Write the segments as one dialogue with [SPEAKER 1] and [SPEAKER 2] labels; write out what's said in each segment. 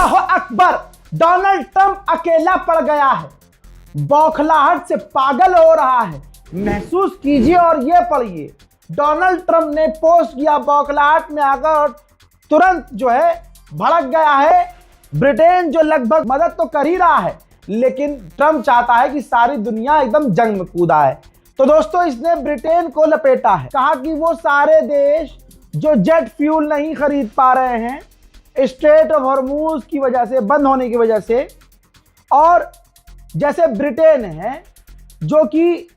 [SPEAKER 1] अल्लाह Akbar, Donald Trump अकेला पड़ गया है, बौखलाहट से पागल हो रहा है। महसूस कीजिए और ये पढ़िए। डोनाल्ड ट्रंप ने पोस्ट किया, बौखलाहट में आकर और तुरंत जो है भड़क गया है। ब्रिटेन जो लगभग मदद तो कर ही रहा है, लेकिन ट्रंप चाहता है कि सारी दुनिया एकदम जंग में कूदा है। तो दोस्तों, इसने ब्रिटेन को लपेटा है, कहा कि वो सारे देश जो जेट फ्यूल नहीं खरीद पा रहे हैं स्ट्रेट ऑफ हॉर्मूज की वजह से, बंद होने की वजह से, और जैसे ब्रिटेन है जो कि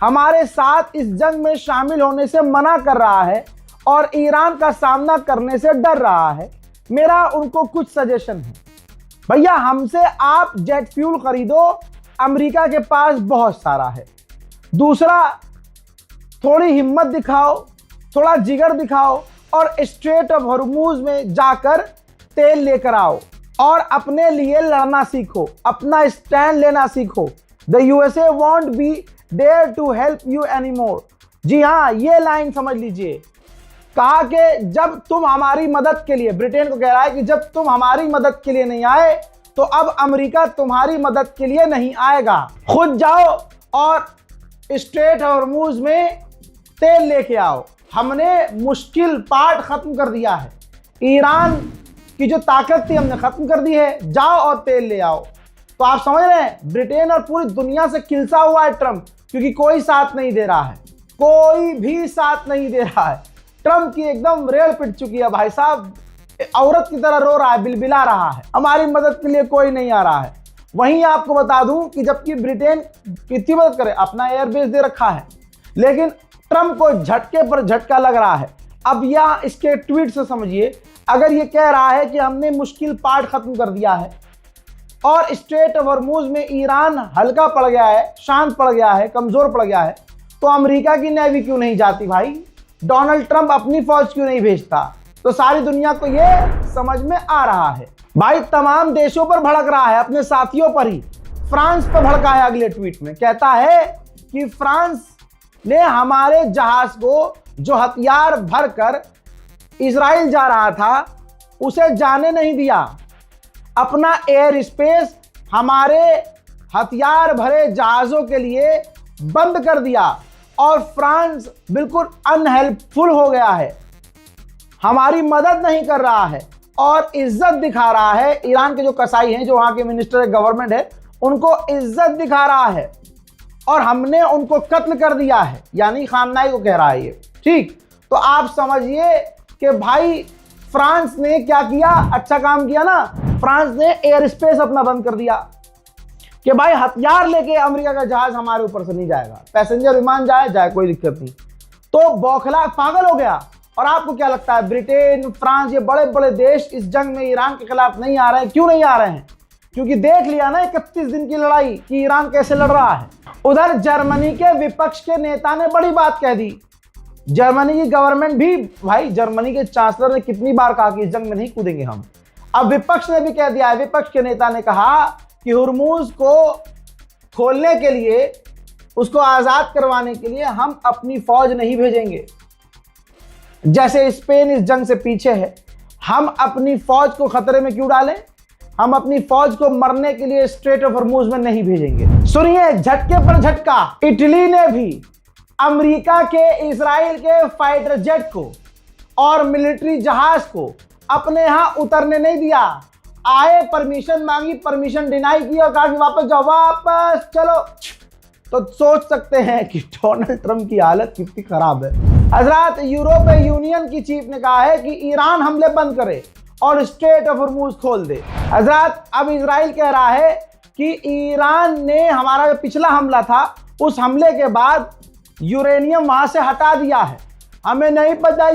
[SPEAKER 1] हमारे साथ इस जंग में शामिल होने से मना कर रहा है और ईरान का सामना करने से डर रहा है, मेरा उनको कुछ सजेशन है। भैया, हमसे आप जेट फ्यूल खरीदो, अमेरिका के पास बहुत सारा है। दूसरा, थोड़ी हिम्मत दिखाओ, थोड़ा जिगर दिखाओ और स्ट्रेट ऑफ हॉर्मूज में जाकर तेल लेकर आओ और अपने लिए लड़ना सीखो, अपना स्टैंड लेना सीखो। The USA won't be there to help you any more. जी हाँ, ये लाइन समझ लीजिए। कहा कि जब तुम हमारी मदद के लिए, ब्रिटेन को कह रहा है कि जब तुम हमारी मदद के लिए नहीं आए तो अब अमेरिका तुम्हारी मदद के लिए नहीं आएगा। खुद जाओ और स्ट्रेट हॉर्मूज में तेल लेके आओ। हमने मुश्किल पार्ट खत्म कर दिया है, ईरान की जो ताकत थी हमने खत्म कर दी है, जाओ और तेल ले आओ। तो आप समझ रहे हैं, ब्रिटेन और पूरी दुनिया से खिलसा हुआ है ट्रंप, क्योंकि कोई साथ नहीं दे रहा है, कोई भी साथ नहीं दे रहा है। ट्रंप की एकदम रेल पिट चुकी है भाई साहब, औरत की तरह रो रहा है, बिलबिला रहा है, हमारी मदद के लिए कोई नहीं आ रहा है। वहीं आपको बता दूं कि जबकि ब्रिटेन कितनी मदद करे, अपना एयरबेस दे रखा है, लेकिन ट्रंप को झटके पर झटका लग रहा है। अब यह इसके ट्वीट से समझिए, अगर ये कह रहा है कि हमने मुश्किल पार्ट खत्म कर दिया है और स्ट्रेट ऑफ हॉर्मूज में ईरान हल्का पड़ गया है, शांत पड़ गया है, कमजोर पड़ गया है, तो अमेरिका की नेवी क्यों नहीं जाती भाई? डोनाल्ड ट्रंप अपनी फौज क्यों नहीं भेजता? तो सारी दुनिया को यह समझ में आ रहा है भाई। तमाम देशों पर भड़क रहा है, अपने साथियों पर ही। फ्रांस पर भड़का है अगले ट्वीट में, कहता है कि फ्रांस ने हमारे जहाज को जो हथियार भरकर इजराइल जा रहा था उसे जाने नहीं दिया, अपना एयर स्पेस हमारे हथियार भरे जहाजों के लिए बंद कर दिया और फ्रांस बिल्कुल अनहेल्पफुल हो गया है, हमारी मदद नहीं कर रहा है और इज्जत दिखा रहा है। ईरान के जो कसाई हैं, जो वहां के मिनिस्टर गवर्नमेंट है, उनको इज्जत दिखा रहा है और हमने उनको कत्ल कर दिया है, यानी खामनाई को कह रहा है ये। ठीक, तो आप समझिए कि भाई फ्रांस ने क्या किया, अच्छा काम किया ना। फ्रांस ने एयर स्पेस अपना बंद कर दिया कि भाई हथियार लेके अमेरिका का जहाज हमारे ऊपर से नहीं जाएगा, पैसेंजर विमान जाए कोई दिक्कत नहीं। तो बौखला पागल हो गया। और आपको क्या लगता है, ब्रिटेन, फ्रांस, ये बड़े बड़े देश इस जंग में ईरान के खिलाफ नहीं आ रहे हैं? क्यों नहीं आ रहे हैं? क्योंकि देख लिया ना 31 दिन की लड़ाई कि ईरान कैसे लड़ रहा है। उधर जर्मनी के विपक्ष के नेता ने बड़ी बात कह दी। जर्मनी की गवर्नमेंट भी, भाई जर्मनी के चांसलर ने कितनी बार कहा कि इस जंग में नहीं कूदेंगे हम। अब विपक्ष ने भी कह दिया है, विपक्ष के नेता ने कहा कि हुर्मुज को खोलने के लिए, उसको आजाद करवाने के लिए हम अपनी फौज नहीं भेजेंगे। जैसे स्पेन इस जंग से पीछे है, हम अपनी फौज को खतरे में क्यों डालें? हम अपनी फौज को मरने के लिए स्ट्रेट ऑफ हॉर्मूज में नहीं भेजेंगे। सुनिए, झटके पर झटका, इटली ने भी अमेरिका के, इजराइल के फाइटर जेट को और मिलिट्री जहाज को अपने यहां उतरने नहीं दिया। आए, परमिशन मांगी, परमिशन डिनाई की और कहा कि वापस जाओ, वापस चलो। तो सोच सकते हैं कि डोनाल्ड ट्रंप की हालत कितनी खराब है। हजरात, यूरोपीय यूनियन की चीफ ने कहा है कि ईरान हमले बंद करे और स्ट्रेट ऑफ हॉर्मूज खोल दे। हजरात, अब इजराइल कह रहा है कि यूरेनियम ने हमारा जो पिछला हमला था, उस हमले के बाद यूरेनियम वहां से हटा दिया है। हमें नहीं पता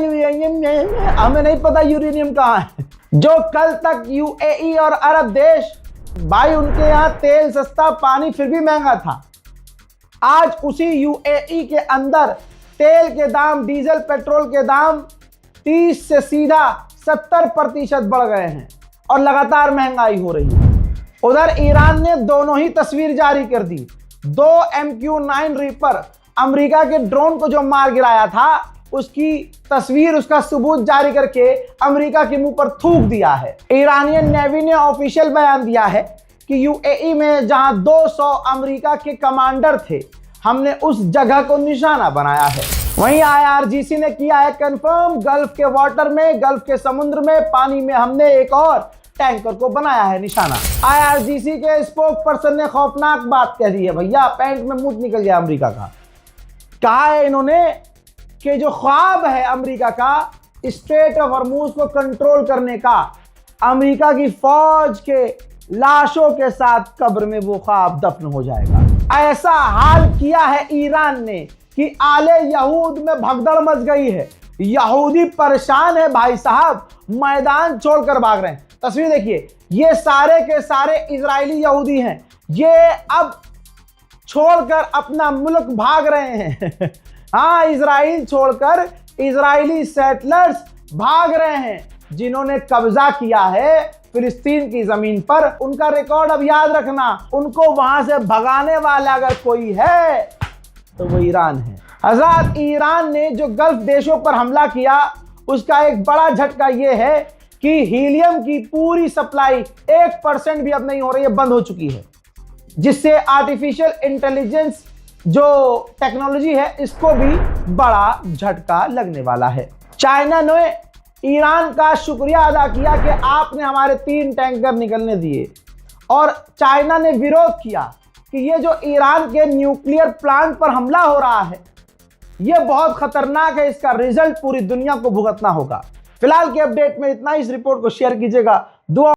[SPEAKER 1] यूरेनियम कहाँ है। जो कल तक यूएई और अरब देश, भाई उनके यहाँ तेल सस्ता, पानी फिर भी महंगा था, आज उसी यूएई के अंदर तेल के दाम, डीजल पेट्रोल के दाम 30 से सीधा 70% बढ़ गए हैं और लगातार महंगाई हो रही है। उधर ईरान ने दोनों ही तस्वीर जारी कर दी। 2 MQ-9 रीपर अमेरिका के ड्रोन को जो मार गिराया था, उसकी तस्वीर, उसका सबूत जारी करके अमेरिका के मुंह पर थूक दिया है। ईरानियन नेवी ने ऑफिशियल बयान दिया है कि यूएई में जहां 200 अमेरिका के कमांडर थे, हमने उस जगह को निशाना बनाया है। वहीं आईआरजीसी ने किया है कंफर्म, गल्फ के वाटर में, गल्फ के समुद्र में, पानी में हमने एक और टैंकर को बनाया है निशाना। आईआरजीसी के स्पोक पर्सन ने खौफनाक बात कह दी है, भैया पैंट में मुंह निकल गया अमेरिका का। कहा है इन्होंने कि जो ख्वाब है अमेरिका का स्ट्रेट ऑफ हॉर्मुज को कंट्रोल करने का, अमेरिका की फौज के लाशों के साथ कब्र में वो ख्वाब दफन हो जाएगा। ऐसा हाल किया है ईरान ने कि आले यहूद में भगदड़ मच गई है। यहूदी परेशान है भाई साहब, मैदान छोड़कर भाग रहे हैं। तस्वीर देखिए, ये सारे के सारे इजरायली यहूदी हैं, ये अब छोड़कर अपना मुल्क भाग रहे हैं। हाँ, इजराइल छोड़कर इजरायली सेटलर्स भाग रहे हैं, जिन्होंने कब्जा किया है फिलिस्तीन की जमीन पर। उनका रिकॉर्ड अब याद रखना, उनको वहां से भगाने वाला अगर कोई है तो वो ईरान है। हज़रात, ईरान ने जो गल्फ देशों पर हमला किया उसका एक बड़ा झटका ये है कि हीलियम की पूरी सप्लाई 1% भी अब नहीं हो रही है, बंद हो चुकी है, जिससे आर्टिफिशियल इंटेलिजेंस जो टेक्नोलॉजी है इसको भी बड़ा झटका लगने वाला है। चाइना ने ईरान का शुक्रिया अदा किया कि आपने हमारे 3 टैंकर निकलने दिए, और चाइना ने विरोध किया कि ये जो ईरान के न्यूक्लियर प्लांट पर हमला हो रहा है ये बहुत खतरनाक है, इसका रिजल्ट पूरी दुनिया को भुगतना होगा। फिलहाल के अपडेट में इतना ही। इस रिपोर्ट को शेयर कीजिएगा। दुआ